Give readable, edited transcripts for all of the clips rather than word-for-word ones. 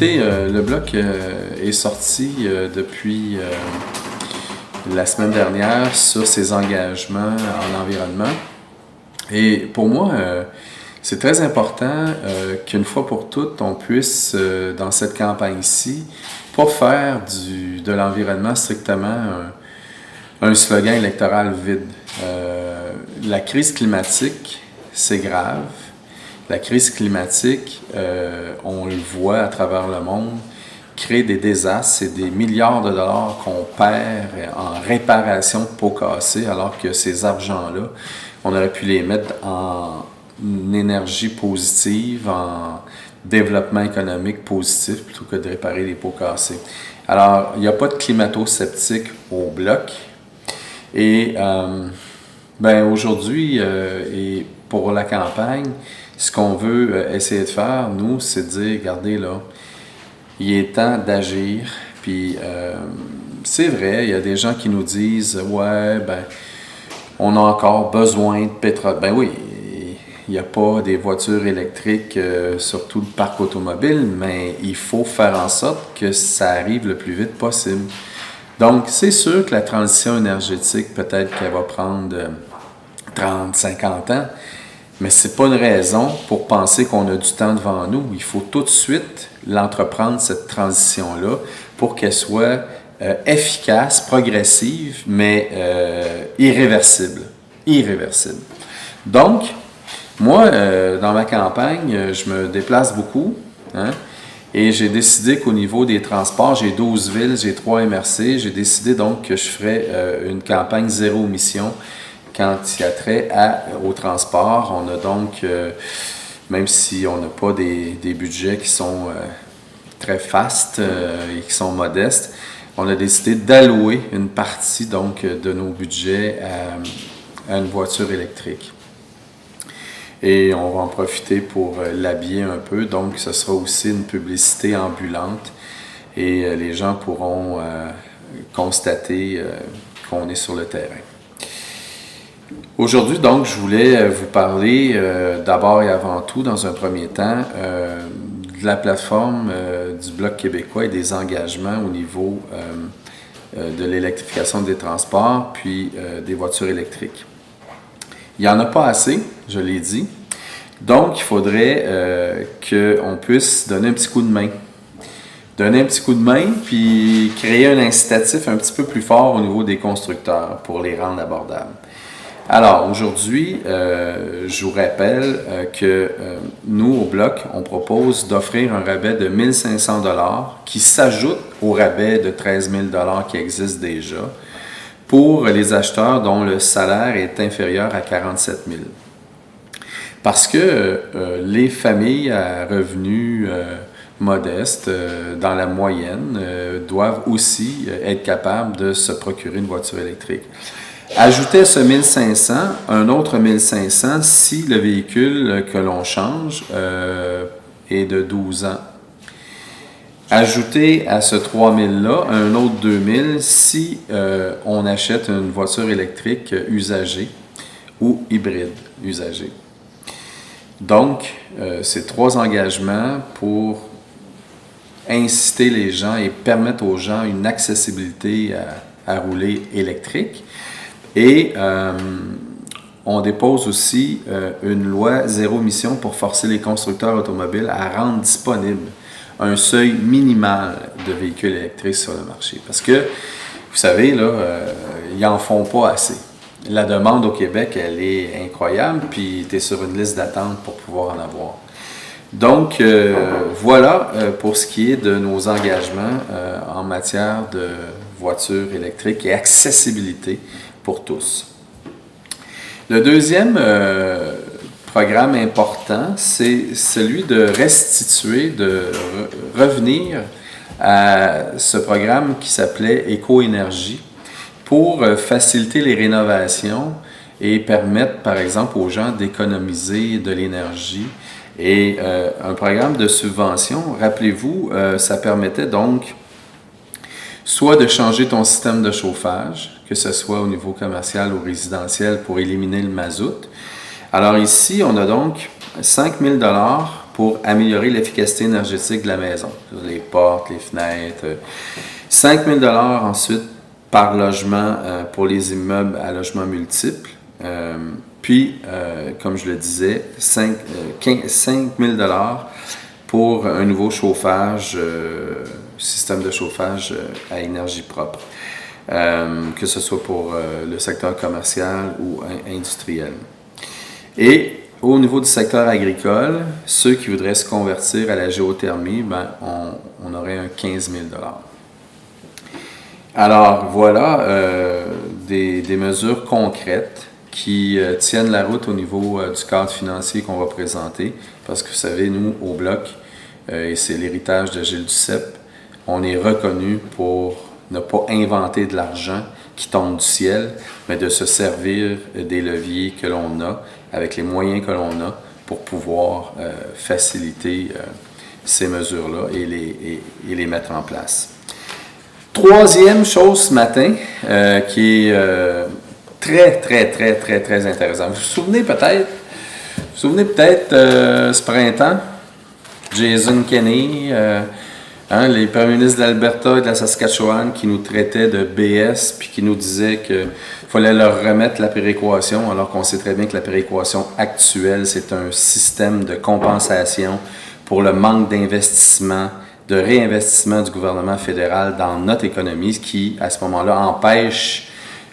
écoutez, le bloc est sorti depuis la semaine dernière sur ses engagements en environnement. Et pour moi, c'est très important qu'une fois pour toutes, on puisse, dans cette campagne-ci, pas faire de l'environnement strictement un slogan électoral vide. La crise climatique, c'est grave. La crise climatique, on le voit à travers le monde, crée des désastres. C'est des milliards de dollars qu'on perd en réparation de pots cassés, alors que ces argents-là, on aurait pu les mettre en énergie positive, en développement économique positif, plutôt que de réparer les pots cassés. Alors, il n'y a pas de climato-sceptique au bloc. Et aujourd'hui, et pour la campagne, ce qu'on veut essayer de faire, nous, c'est de dire, regardez là, il est temps d'agir. Puis, c'est vrai, il y a des gens qui nous disent, ouais, on a encore besoin de pétrole. Ben oui, il n'y a pas des voitures électriques sur tout le parc automobile, mais il faut faire en sorte que ça arrive le plus vite possible. Donc, c'est sûr que la transition énergétique, peut-être qu'elle va prendre 30, 50 ans, mais ce n'est pas une raison pour penser qu'on a du temps devant nous. Il faut tout de suite l'entreprendre, cette transition-là, pour qu'elle soit efficace, progressive, mais irréversible. Irréversible. Donc, moi, dans ma campagne, je me déplace beaucoup, hein, et j'ai décidé qu'au niveau des transports, j'ai 12 villes, j'ai 3 MRC, j'ai décidé donc que je ferais une campagne zéro émission quand il y a trait au transport. On a donc, même si on n'a pas des budgets qui sont très fastes et qui sont modestes, on a décidé d'allouer une partie donc de nos budgets à une voiture électrique. Et on va en profiter pour l'habiller un peu. Donc, ce sera aussi une publicité ambulante et les gens pourront constater qu'on est sur le terrain. Aujourd'hui, donc, je voulais vous parler d'abord et avant tout, dans un premier temps, de la plateforme du Bloc québécois et des engagements au niveau de l'électrification des transports, puis des voitures électriques. Il n'y en a pas assez, je l'ai dit. Donc, il faudrait qu'on puisse donner un petit coup de main. Donner un petit coup de main, puis créer un incitatif un petit peu plus fort au niveau des constructeurs pour les rendre abordables. Alors, aujourd'hui, je vous rappelle que nous, au Bloc, on propose d'offrir un rabais de 1 500 $ qui s'ajoute au rabais de 13 000 $ qui existe déjà pour les acheteurs dont le salaire est inférieur à 47 000. Parce que les familles à revenus modestes, dans la moyenne, doivent aussi être capables de se procurer une voiture électrique. Ajoutez à ce 1 500 un autre 1 500 si le véhicule que l'on change est de 12 ans. Ajoutez à ce 3 000-là un autre 2 000 si on achète une voiture électrique usagée ou hybride usagée. Donc, c'est 3 engagements pour inciter les gens et permettre aux gens une accessibilité à rouler électrique. Et on dépose aussi une loi zéro émission pour forcer les constructeurs automobiles à rendre disponible un seuil minimal de véhicules électriques sur le marché. Parce que, vous savez, là, ils n'en font pas assez. La demande au Québec, elle est incroyable, puis tu es sur une liste d'attente pour pouvoir en avoir. Donc, voilà pour ce qui est de nos engagements en matière de voitures électriques et accessibilité pour tous. Le deuxième programme important, c'est celui de restituer, de revenir à ce programme qui s'appelait Éco-énergie pour faciliter les rénovations et permettre, par exemple, aux gens d'économiser de l'énergie. Et un programme de subvention, rappelez-vous, ça permettait donc soit de changer ton système de chauffage, que ce soit au niveau commercial ou résidentiel pour éliminer le mazout. Alors ici, on a donc 5 000 $ pour améliorer l'efficacité énergétique de la maison. Les portes, les fenêtres. 5 000 ensuite par logement pour les immeubles à logement multiple. Puis, comme je le disais, 5 000 pour un nouveau chauffage, système de chauffage à énergie propre, que ce soit pour le secteur commercial ou industriel. Et au niveau du secteur agricole, ceux qui voudraient se convertir à la géothermie, on aurait un 15 000 $. Alors voilà des mesures concrètes qui tiennent la route au niveau du cadre financier qu'on va présenter. Parce que vous savez, nous, au Bloc, et c'est l'héritage de Gilles Duceppe, on est reconnu pour ne pas inventer de l'argent qui tombe du ciel, mais de se servir des leviers que l'on a, avec les moyens que l'on a, pour pouvoir faciliter ces mesures-là et les mettre en place. Troisième chose ce matin, qui est très intéressant. Vous vous souvenez peut-être ce printemps, Jason Kenney, les premiers ministres de l'Alberta et de la Saskatchewan qui nous traitaient de BS puis qui nous disaient qu'il fallait leur remettre la péréquation, alors qu'on sait très bien que la péréquation actuelle, c'est un système de compensation pour le manque d'investissement, de réinvestissement du gouvernement fédéral dans notre économie, ce qui, à ce moment-là, empêche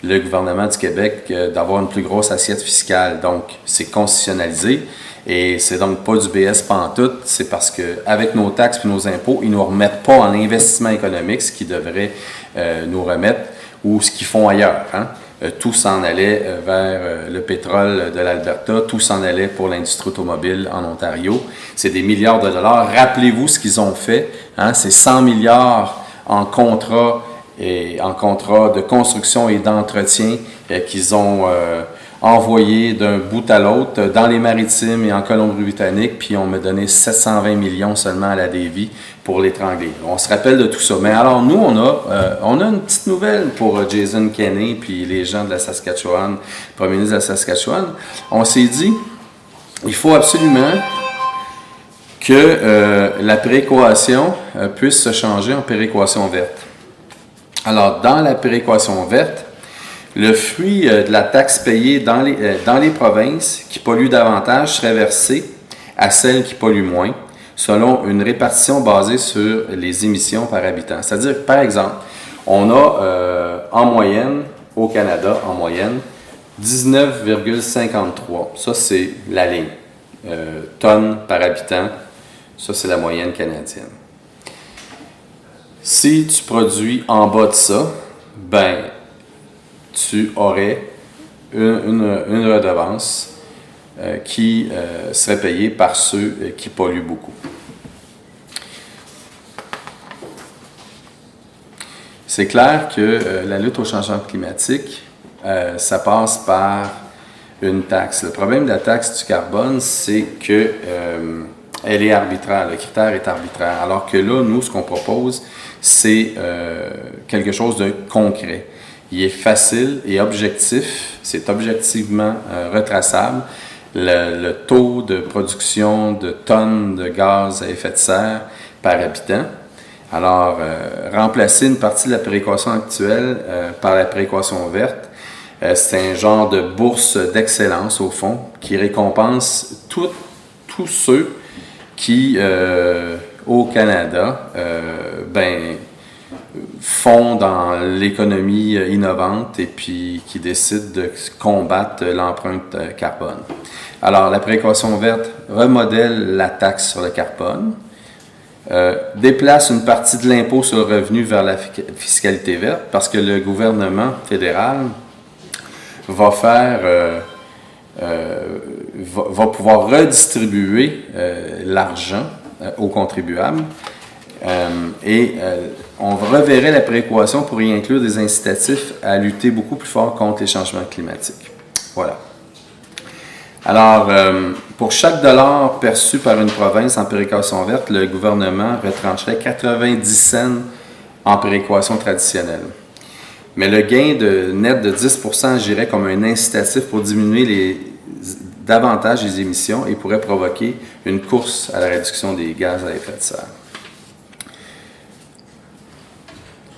le gouvernement du Québec d'avoir une plus grosse assiette fiscale. Donc, c'est constitutionnalisé et c'est donc pas du BS pantoute, c'est parce qu'avec nos taxes et nos impôts, ils ne nous remettent pas en investissement économique, ce qu'ils devraient nous remettre, ou ce qu'ils font ailleurs. Tout s'en allait vers le pétrole de l'Alberta, tout s'en allait pour l'industrie automobile en Ontario. C'est des milliards de dollars. Rappelez-vous ce qu'ils ont fait. C'est 100 milliards en contrat de construction et d'entretien qu'ils ont envoyé d'un bout à l'autre dans les Maritimes et en Colombie-Britannique, puis on m'a donné 720 millions seulement à la Davie pour l'étrangler. On se rappelle de tout ça. Mais alors nous, on a une petite nouvelle pour Jason Kenney puis les gens de la Saskatchewan, premier ministre de la Saskatchewan. On s'est dit, il faut absolument que la péréquation puisse se changer en péréquation verte. Alors, dans la péréquation verte, le fruit de la taxe payée dans les provinces qui polluent davantage serait versé à celles qui polluent moins, selon une répartition basée sur les émissions par habitant. C'est-à-dire, par exemple, on a en moyenne, au Canada, 19,53. Ça, c'est la ligne. Tonnes par habitant, ça, c'est la moyenne canadienne. Si tu produis en bas de ça, tu aurais une redevance qui serait payée par ceux qui polluent beaucoup. C'est clair que la lutte au changement climatique, ça passe par une taxe. Le problème de la taxe du carbone, c'est que elle est arbitraire, le critère est arbitraire. Alors que là, nous, ce qu'on propose, c'est quelque chose de concret. Il est facile et objectif, c'est objectivement retraçable. Le taux de production de tonnes de gaz à effet de serre par habitant. Alors, remplacer une partie de la péréquation actuelle par la péréquation verte, c'est un genre de bourse d'excellence, au fond, qui récompense tous ceux qui, au Canada, font dans l'économie innovante et puis qui décident de combattre l'empreinte carbone. Alors, la péréquation verte remodèle la taxe sur le carbone, déplace une partie de l'impôt sur le revenu vers la fiscalité verte parce que le gouvernement fédéral va pouvoir redistribuer l'argent aux contribuables et on reverrait la péréquation pour y inclure des incitatifs à lutter beaucoup plus fort contre les changements climatiques. Voilà. Alors, pour chaque dollar perçu par une province en péréquation verte, le gouvernement retrancherait 90 cents en péréquation traditionnelle. Mais le gain net de 10% agirait comme un incitatif pour diminuer davantage les émissions et pourrait provoquer une course à la réduction des gaz à effet de serre.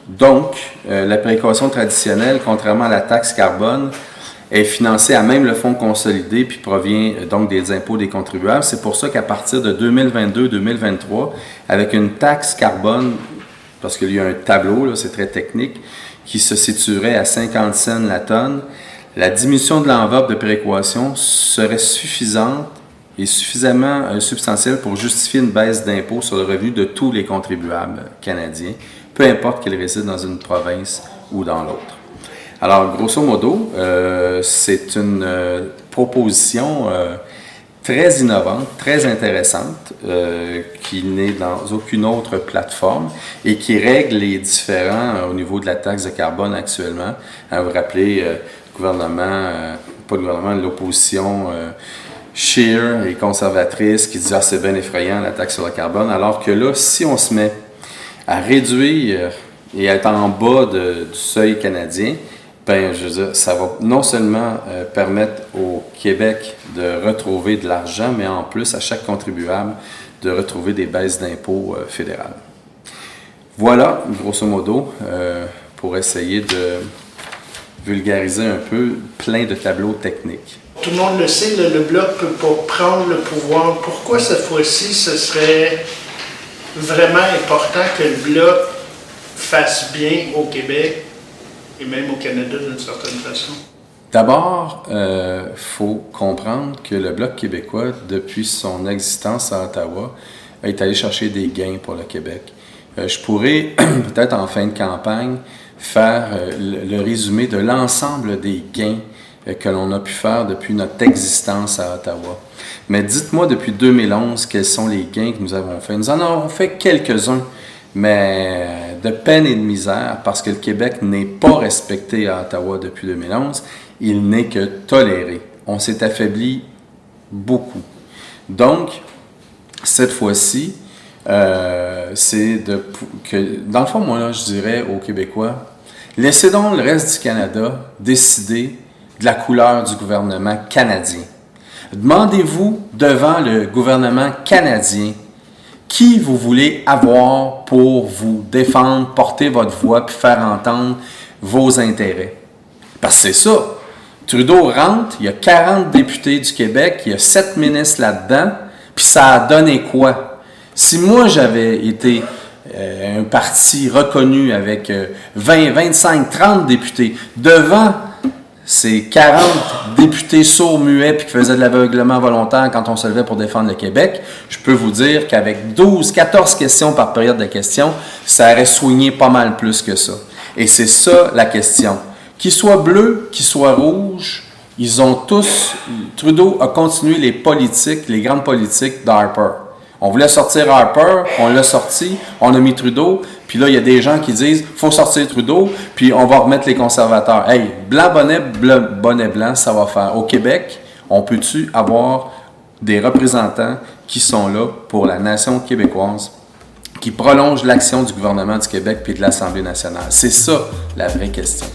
Donc, la péréquation traditionnelle, contrairement à la taxe carbone, est financée à même le fonds consolidé puis provient donc des impôts des contribuables. C'est pour ça qu'à partir de 2022-2023, avec une taxe carbone, parce qu'il y a un tableau, là, c'est très technique, qui se situerait à 50 cents la tonne, la diminution de l'enveloppe de péréquation serait suffisante et suffisamment substantielle pour justifier une baisse d'impôt sur le revenu de tous les contribuables canadiens, peu importe qu'ils résident dans une province ou dans l'autre. Alors, grosso modo, c'est une proposition très innovante, très intéressante, qui n'est dans aucune autre plateforme et qui règle les différends au niveau de la taxe de carbone actuellement. Vous rappelez, l'opposition Scheer et conservatrice qui dit « Ah, c'est bien effrayant la taxe sur le carbone », alors que là, si on se met à réduire et être en bas du seuil canadien, ben, je veux dire, ça va non seulement permettre au Québec de retrouver de l'argent, mais en plus à chaque contribuable de retrouver des baisses d'impôts fédérales. Voilà, grosso modo, pour essayer de vulgariser un peu plein de tableaux techniques. Tout le monde le sait, le Bloc ne peut pas prendre le pouvoir. Pourquoi cette fois-ci, ce serait vraiment important que le Bloc fasse bien au Québec et même au Canada d'une certaine façon? D'abord, faut comprendre que le Bloc québécois, depuis son existence à Ottawa, est allé chercher des gains pour le Québec. Je pourrais, peut-être en fin de campagne, faire le résumé de l'ensemble des gains que l'on a pu faire depuis notre existence à Ottawa. Mais dites-moi, depuis 2011, quels sont les gains que nous avons faits? Nous en avons fait quelques-uns, mais de peine et de misère, parce que le Québec n'est pas respecté à Ottawa depuis 2011, il n'est que toléré. On s'est affaibli beaucoup. Donc, cette fois-ci, dans le fond, moi, là, je dirais aux Québécois, laissez donc le reste du Canada décider de la couleur du gouvernement canadien. Demandez-vous devant le gouvernement canadien qui vous voulez avoir pour vous défendre, porter votre voix puis faire entendre vos intérêts. Parce que c'est ça. Trudeau rentre, il y a 40 députés du Québec, il y a 7 ministres là-dedans, puis ça a donné quoi? Si moi j'avais été un parti reconnu avec 20, 25, 30 députés, devant ces 40 députés sourds-muets puis qui faisaient de l'aveuglement volontaire quand on se levait pour défendre le Québec, je peux vous dire qu'avec 12, 14 questions par période de questions, ça aurait soigné pas mal plus que ça. Et c'est ça la question. Qu'ils soient bleus, qu'ils soient rouges, ils ont tous... Trudeau a continué les politiques, les grandes politiques d'Harper. On voulait sortir Harper, on l'a sorti, on a mis Trudeau, puis là, il y a des gens qui disent « faut sortir Trudeau, puis on va remettre les conservateurs ». Hey, blanc, bonnet blanc, ça va faire. Au Québec, on peut-tu avoir des représentants qui sont là pour la nation québécoise, qui prolongent l'action du gouvernement du Québec puis de l'Assemblée nationale? C'est ça, la vraie question.